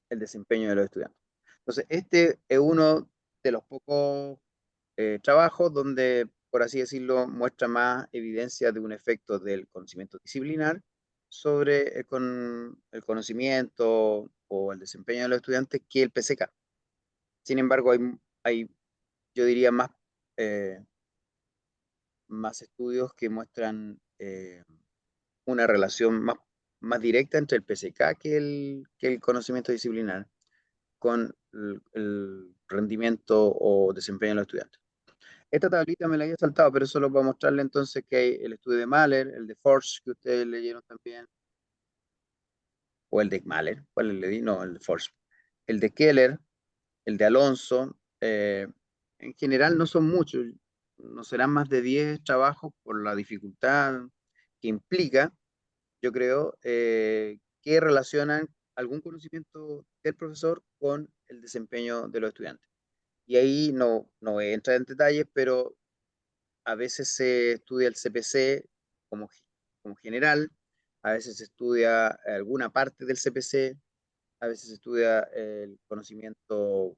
el desempeño de los estudiantes. Entonces, este es uno de los pocos trabajos donde, por así decirlo, muestra más evidencia de un efecto del conocimiento disciplinar sobre el conocimiento o el desempeño de los estudiantes que el PCK. Sin embargo, hay yo diría, eh, más estudios que muestran una relación más directa entre el PCK que el conocimiento disciplinar con el rendimiento o desempeño de los estudiantes. Esta tablita me la había saltado, pero solo para mostrarle entonces que hay el estudio de Mahler, el de Force, que ustedes leyeron también, o el de Mahler, ¿cuál le di? No, el de Force. El de Keller, el de Alonso, en general no son muchos, no serán más de 10 trabajos por la dificultad que implica, yo creo, que relacionan algún conocimiento del profesor con el desempeño de los estudiantes. Y ahí no voy a entrar en detalles, pero a veces se estudia el CPC como, como general, a veces se estudia alguna parte del CPC, a veces se estudia el conocimiento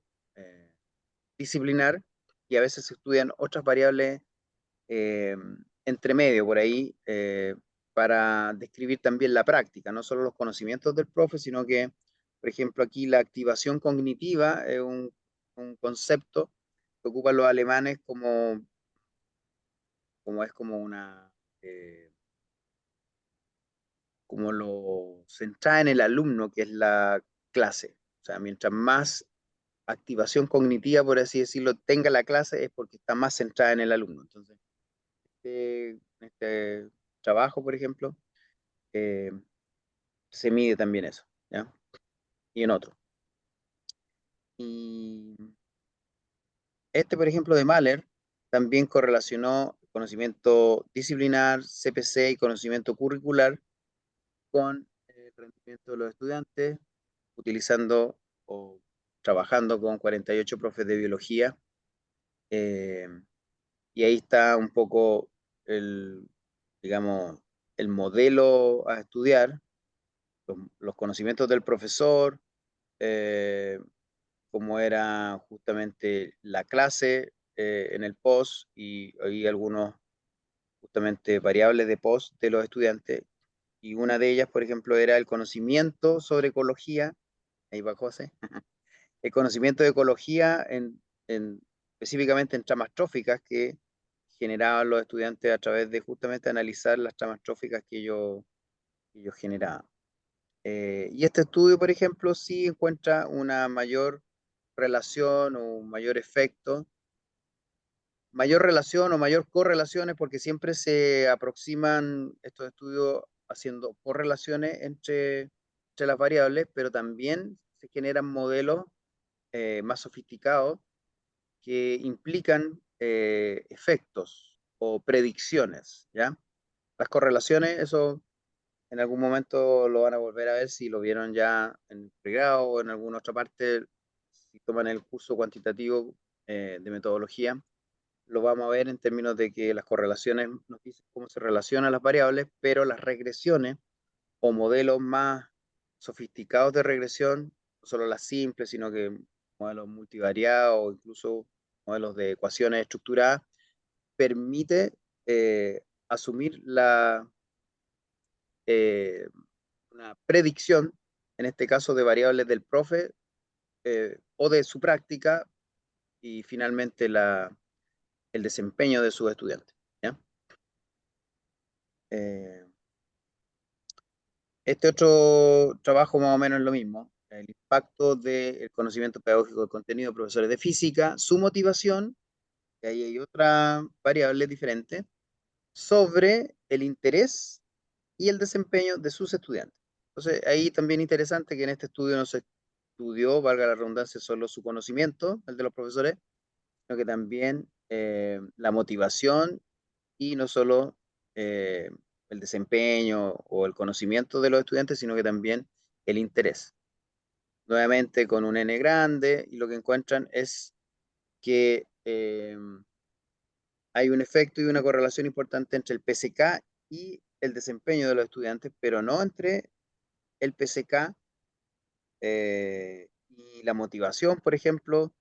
disciplinar y a veces se estudian otras variables entre medio por ahí para describir también la práctica, no solo los conocimientos del profe, sino que, por ejemplo, aquí la activación cognitiva es un concepto que ocupan los alemanes como es como una, como lo centrada en el alumno, que es la clase. O sea, mientras más activación cognitiva, por así decirlo, tenga la clase, es porque está más centrada en el alumno. Entonces, este trabajo, por ejemplo, eh, se mide también eso, ¿ya? Y en otro. Y este, por ejemplo, de Mahler, también correlacionó conocimiento disciplinar, CPC y conocimiento curricular con el rendimiento de los estudiantes, utilizando o trabajando con 48 profes de biología. eh, y ahí está un poco digamos, el modelo a estudiar, los conocimientos del profesor, eh, cómo era justamente la clase en el post y algunos justamente variables de post de los estudiantes. Y una de ellas, por ejemplo, era el conocimiento sobre ecología. Ahí va José. El conocimiento de ecología específicamente en tramas tróficas que generaban los estudiantes a través de justamente analizar las tramas tróficas que ellos generaban. Y este estudio, por ejemplo, sí encuentra una mayor relación o un mayor relación o mayor correlaciones, porque siempre se aproximan estos estudios haciendo correlaciones entre las variables, pero también se generan modelos más sofisticados que implican efectos o predicciones, ¿ya? Las correlaciones, eso en algún momento lo van a volver a ver si lo vieron ya en el pregrado o en alguna otra parte, si toman el curso cuantitativo de metodología, lo vamos a ver en términos de que las correlaciones nos dicen cómo se relacionan las variables, pero las regresiones o modelos más sofisticados de regresión, no solo las simples, sino que modelos multivariados o incluso modelos de ecuaciones estructuradas, permite asumir eh, una predicción, en este caso de variables del profe o de su práctica y finalmente el desempeño de sus estudiantes, ¿ya? Este otro trabajo más o menos es lo mismo, el impacto del conocimiento pedagógico del contenido de profesores de física, su motivación, y ahí hay otra variable diferente, sobre el interés y el desempeño de sus estudiantes. Entonces, ahí también interesante que en este estudio no se estudió, valga la redundancia, solo su conocimiento, el de los profesores, sino que también la motivación y no solo eh, el desempeño o el conocimiento de los estudiantes, sino que también el interés. Nuevamente con un N grande y lo que encuentran es que hay un efecto y una correlación importante entre el PCK y el desempeño de los estudiantes, pero no entre el PCK y la motivación, por ejemplo,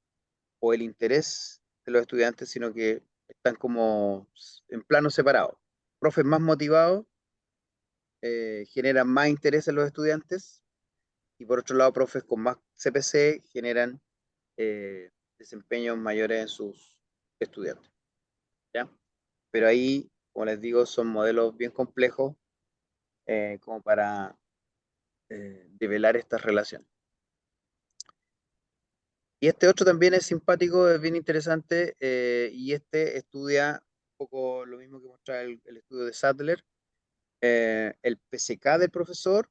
o el interés de los estudiantes, sino que están como en planos separados. Profes más motivados generan más interés en los estudiantes, y por otro lado, profes con más CPC generan desempeños mayores en sus estudiantes, ¿ya? Pero ahí, como les digo, son modelos bien complejos como para develar estas relaciones. Y este otro también es simpático, es bien interesante, y este estudia un poco lo mismo que muestra el estudio de Sadler, el PCK del profesor,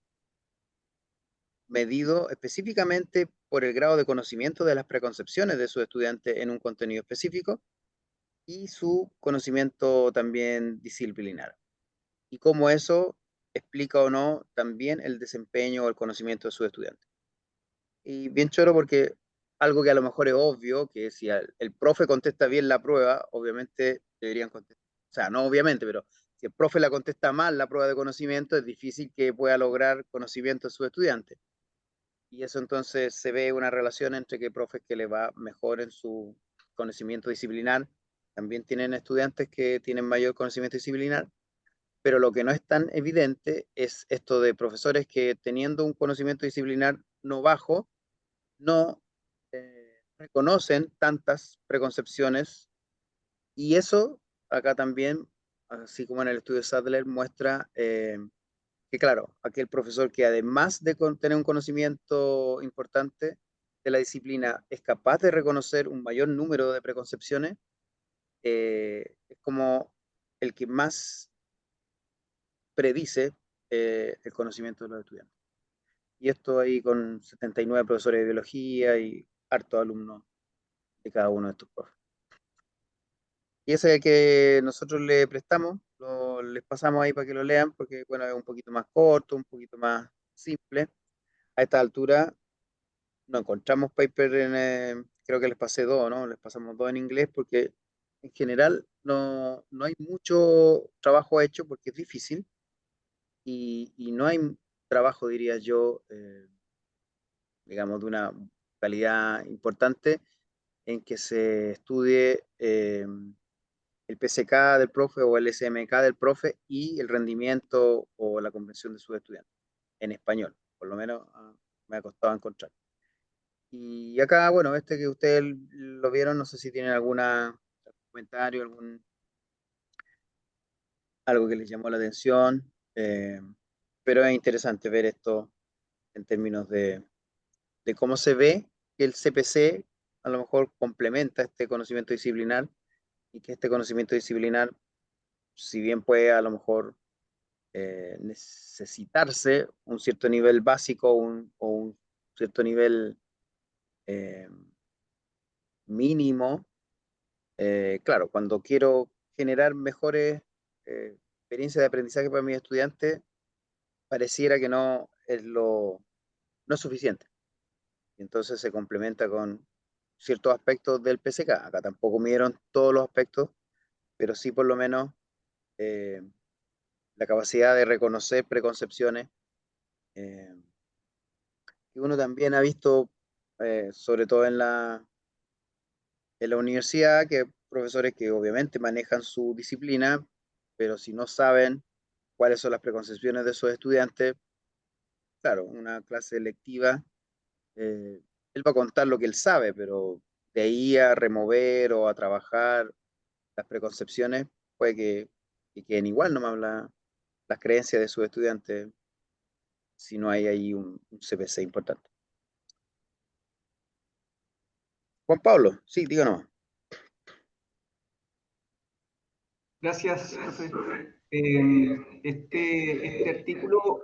medido específicamente por el grado de conocimiento de las preconcepciones de sus estudiantes en un contenido específico y su conocimiento también disciplinar. Y cómo eso explica o no también el desempeño o el conocimiento de sus estudiantes. Y bien choro porque algo que a lo mejor es obvio, que si el profe contesta bien la prueba, obviamente deberían contestar, o sea, no obviamente, pero si el profe la contesta mal la prueba de conocimiento, es difícil que pueda lograr conocimiento de sus estudiantes. Y eso entonces se ve una relación entre que profes que le va mejor en su conocimiento disciplinar, también tienen estudiantes que tienen mayor conocimiento disciplinar, pero lo que no es tan evidente es esto de profesores que teniendo un conocimiento disciplinar no bajo, no reconocen tantas preconcepciones, y eso acá también, así como en el estudio Sadler, muestra que claro, aquel profesor que además de tener un conocimiento importante de la disciplina es capaz de reconocer un mayor número de preconcepciones, es como el que más predice el conocimiento de los estudiantes. Y esto ahí con 79 profesores de biología y hartos alumnos de cada uno de estos profes. Y ese es el que nosotros le prestamos, les pasamos ahí para que lo lean, porque bueno, es un poquito más corto, un poquito más simple. A esta altura no encontramos paper creo que les pasé dos, ¿no? Les pasamos dos en inglés porque en general no hay mucho trabajo hecho porque es difícil, y no hay trabajo, diría yo, digamos, de una calidad importante en que se estudie el PCK del profe o el SMK del profe y el rendimiento o la comprensión de sus estudiantes en español, por lo menos me ha costado encontrar. Y acá, bueno, este que ustedes lo vieron, no sé si tienen algún comentario, algo que les llamó la atención, pero es interesante ver esto en términos de cómo se ve que el CPC a lo mejor complementa este conocimiento disciplinar, y que este conocimiento disciplinar, si bien puede a lo mejor necesitarse un cierto nivel básico o un cierto nivel eh, mínimo, claro, cuando quiero generar mejores experiencias de aprendizaje para mis estudiantes, pareciera que no es suficiente. Entonces se complementa con ciertos aspectos del PCK. Acá tampoco midieron todos los aspectos, pero sí por lo menos eh, la capacidad de reconocer preconcepciones, eh, que uno también ha visto, sobre todo en la universidad, que profesores que obviamente manejan su disciplina, pero si no saben cuáles son las preconcepciones de sus estudiantes, claro, una clase lectiva, él va a contar lo que él sabe, pero de ahí a remover o a trabajar las preconcepciones, puede que queden igual nomás las creencias de sus estudiantes si no hay ahí un CPC importante. Juan Pablo, sí, díganos. Gracias, profe. Este artículo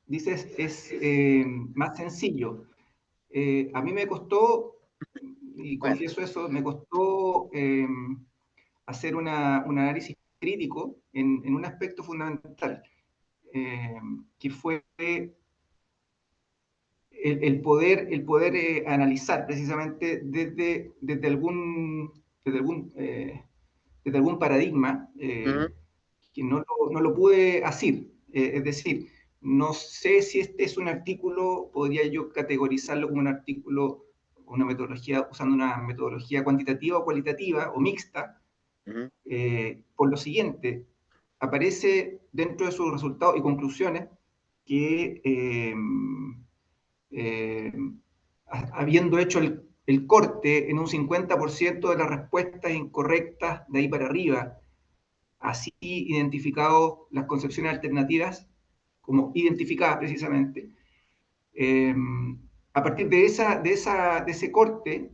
dice más sencillo. A mí me costó, y Bueno, confieso eso, me costó hacer un análisis crítico en un aspecto fundamental, que fue el poder analizar precisamente desde algún paradigma ujú, que no lo pude hacer. Es decir, no sé si este es un artículo, podría yo categorizarlo como un artículo usando una metodología cuantitativa o cualitativa o mixta, por lo siguiente: aparece dentro de sus resultados y conclusiones que habiendo hecho el corte en un 50% de las respuestas incorrectas de ahí para arriba, así identificado las concepciones alternativas como identificadas precisamente, a partir de ese corte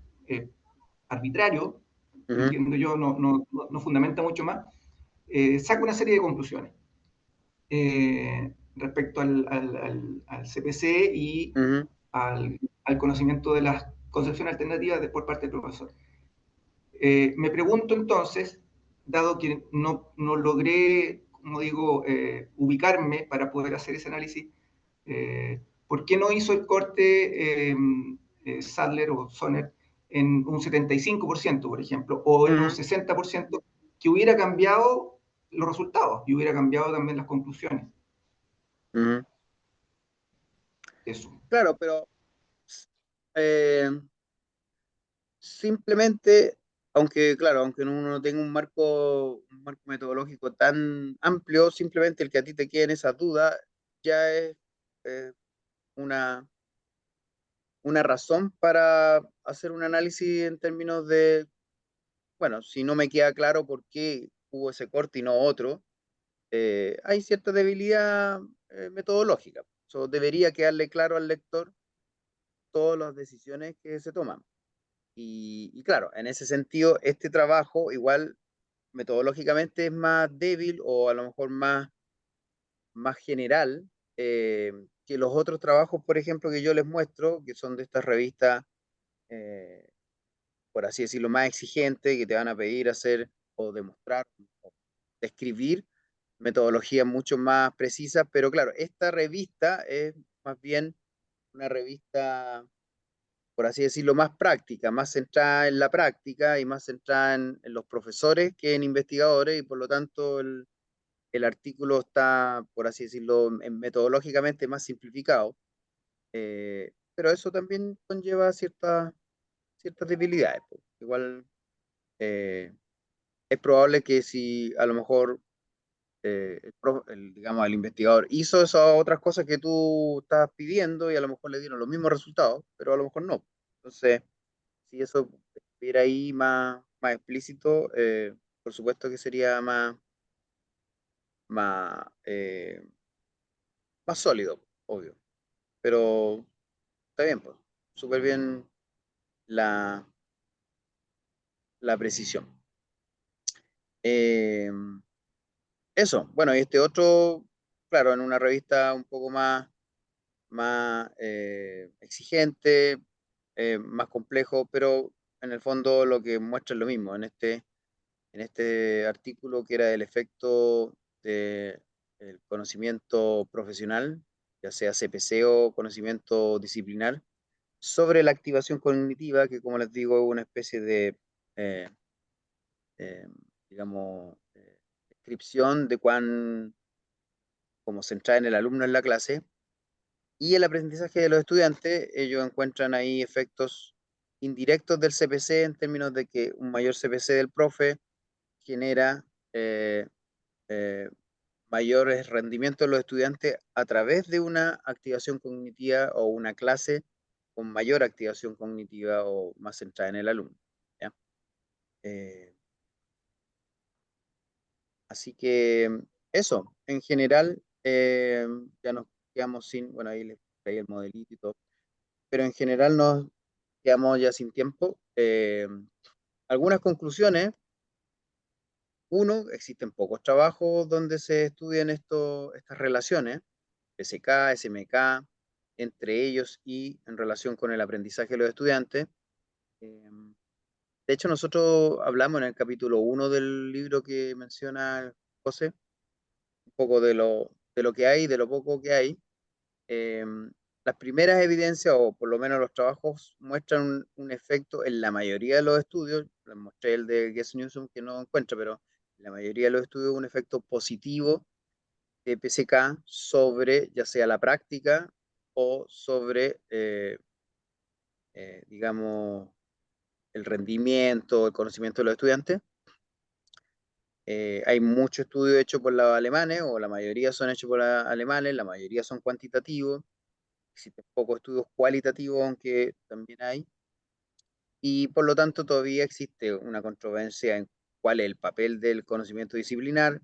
arbitrario, entiendo yo, no fundamenta mucho más, saca una serie de conclusiones respecto al CPC y al conocimiento de las concepciones alternativas por parte del profesor. Me pregunto entonces, dado que no logré, como digo, ubicarme para poder hacer ese análisis, ¿por qué no hizo el corte Sadler o Sonner en un 75%, por ejemplo, o en un 60%, que hubiera cambiado los resultados y hubiera cambiado también las conclusiones? Eso. Claro, pero simplemente, aunque claro, aunque uno no tenga un marco metodológico tan amplio, simplemente el que a ti te queden esas dudas ya es una razón para hacer un análisis en términos de, bueno, si no me queda claro por qué hubo ese corte y no otro, hay cierta debilidad metodológica. Eso debería quedarle claro al lector todas las decisiones que se toman. Y claro, en ese sentido, este trabajo igual metodológicamente es más débil o a lo mejor más general que los otros trabajos, por ejemplo, que yo les muestro, que son de estas revistas, por así decirlo, más exigentes, que te van a pedir hacer o demostrar o describir metodologías mucho más precisas, pero claro, esta revista es más bien una revista, por así decirlo, más práctica, más centrada en la práctica y más centrada en los profesores que en investigadores, y por lo tanto el artículo está, por así decirlo, metodológicamente más simplificado, pero eso también conlleva ciertas debilidades. Pues. Igual es probable que si a lo mejor digamos, el investigador hizo esas otras cosas que tú estabas pidiendo y a lo mejor le dieron los mismos resultados, pero a lo mejor no. Entonces, si eso estuviera ahí más explícito, por supuesto que sería más, más sólido, obvio. Pero está bien, pues, súper bien la, la precisión. Eh, Eso, bueno, y este otro, claro, en una revista un poco más exigente, más complejo, pero en el fondo lo que muestra es lo mismo. En este artículo que era el efecto del conocimiento profesional, ya sea CPC o conocimiento disciplinar, sobre la activación cognitiva, que como les digo es una especie de, eh, eh, digamos, descripción de cómo se entra en el alumno en la clase. Y el aprendizaje de los estudiantes, ellos encuentran ahí efectos indirectos del CPC en términos de que un mayor CPC del profe genera eh, eh, mayores rendimientos de los estudiantes a través de una activación cognitiva o una clase con mayor activación cognitiva o más centrada en el alumno. ¿Ya? Eh, Así que eso, en general, ya nos quedamos sin, bueno, ahí les traí el modelito y todo, pero en general nos quedamos ya sin tiempo. Algunas conclusiones. Uno, existen pocos trabajos donde se estudian estas relaciones, PSK, SMK, entre ellos y en relación con el aprendizaje de los estudiantes. De hecho, nosotros hablamos en el capítulo 1 del libro que menciona José, un poco de lo que hay, de lo poco que hay. Eh, las primeras evidencias, o por lo menos los trabajos, muestran un efecto en la mayoría de los estudios. Les mostré el de Guess Newsom que no encuentra, pero en la mayoría de los estudios un efecto positivo de PSK sobre ya sea la práctica o sobre digamos, el rendimiento, el conocimiento de los estudiantes. Hay mucho estudio hecho por los alemanes, o la mayoría son hechos por los alemanes, la mayoría son cuantitativos, existen pocos estudios cualitativos, aunque también hay, y por lo tanto todavía existe una controversia en cuál es el papel del conocimiento disciplinar.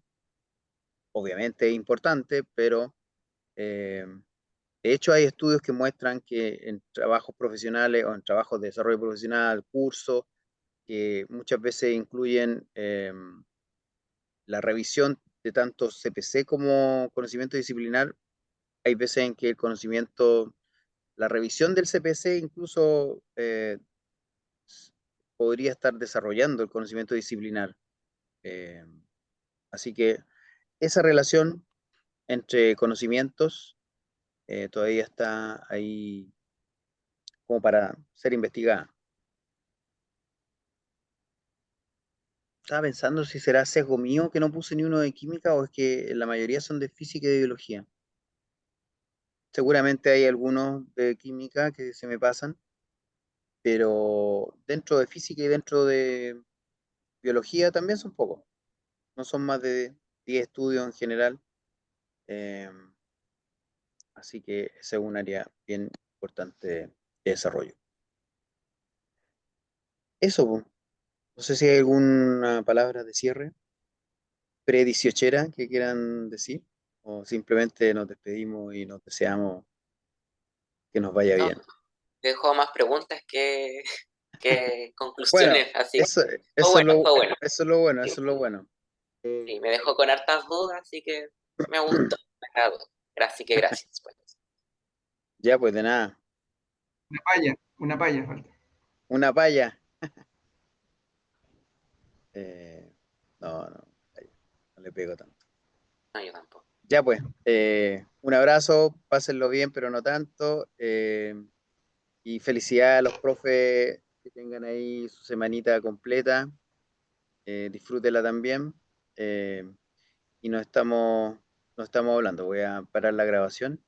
Obviamente es importante, pero eh, de hecho hay estudios que muestran que en trabajos profesionales o en trabajos de desarrollo profesional, cursos, que muchas veces incluyen la revisión de tanto CPC como conocimiento disciplinar. Hay veces en que el conocimiento, la revisión del CPC incluso podría estar desarrollando el conocimiento disciplinar. Eh, Así que esa relación entre conocimientos todavía está ahí como para ser investigada. Estaba pensando si será sesgo mío que no puse ni uno de química, o es que la mayoría son de física y de biología. Seguramente hay algunos de química que se me pasan, pero dentro de física y dentro de biología también son pocos. No son más de 10 estudios en general. eh, Así que esa es un área bien importante de desarrollo. Eso, po. No sé si hay alguna palabra de cierre pre-18 que quieran decir, o simplemente nos despedimos y nos deseamos que nos vaya No, bien. dejó más preguntas que Bueno, conclusiones, así que eso, fue eso es bueno, lo, fue bueno. eso es lo bueno, Sí, eso es lo bueno. sí, me dejó con hartas dudas, así que me gustó, me agradó. Así que gracias, pues. Ya, pues de nada, Una palla falta. una palla. Eh, no, no, no le pego tanto. No, yo tampoco. Ya pues, un abrazo, pásenlo bien, pero no tanto. Y felicidades a los profes que tengan ahí su semanita completa. Disfrútela también. eh, y nos estamos hablando. Voy a parar la grabación